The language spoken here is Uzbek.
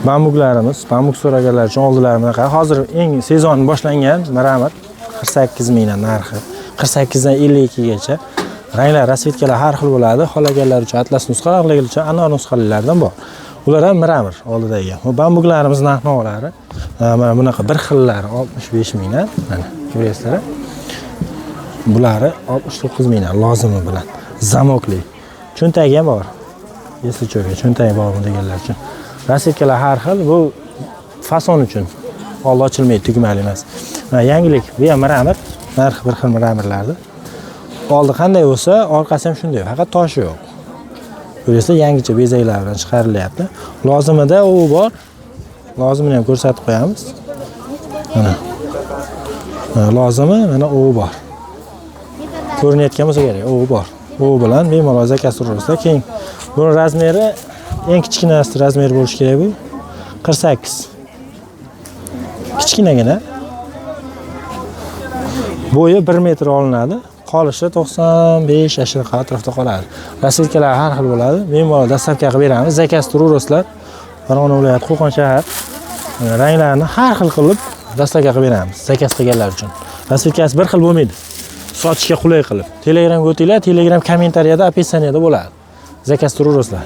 Bambuklarimiz, bambuk so'raganlar uchun oldilari bunaqa. Hozir eng sezon boshlangan Mramor 48 mingdan narxi. 48 dan 52 gacha. Ranglar, rasvetkalar har xil bo'ladi. Xohlaganlar uchun atlas nusxa, xohlaganlar uchun anor nusxalardan bor. Ular ham Mramor oldidagi. Bu bambuklarimiz narx-navolari mana bunaqa bir xillari 65 mingdan. Mana ko'rasizlar. Bulari 69 mingdan lozimi bilan. Zamokli. Cho'ntagi ham bor. Esli cho'ga cho'ntagi bormi deganlar uchun. Rasvetkalar har xil. Bu fason uchun. Oldi ochilmaydi, tugmali emas. Yangilik, bu ham Mramor. Narxi bir xil Mramorlardi. Oldi qanday bo'lsa, orqasi ham shunday, faqat toshi yo'q. Ko'rasizlar, yangicha bezaklar bilan chiqarilyapti. Lozimida u bor. Lozimini ham ko'rsatib qo'yamiz. Mana. Lozimi mana u bor. Ko'rinayotgan bo'lsa kerak, u bor. U bilan bemalol zakaz urasizlar. Keyin buni razmeri eng kichkinasi razmer bo'lishi kerak bu. 48. Kichkinagina. Bo'yi 1 metr olinadi. Qolishi 95 yashilqa atrofda qoladi. Rasvetkalar har xil bo'ladi. Bemalol dastavka qilib beramiz. Zakaz tururasizlar. Farg'ona viloyati Qo'qon shahar. Ranglarni har xil qilib dastavka qilib beramiz. Zakaz qilganlar uchun. Rasvetkasi bir xil bo'lmaydi. Sotishga qulay qilib. Telegramga o'tinglar, Telegram kommentariyada, opisiyaniyada bo'ladi. Zakaz tururasizlar.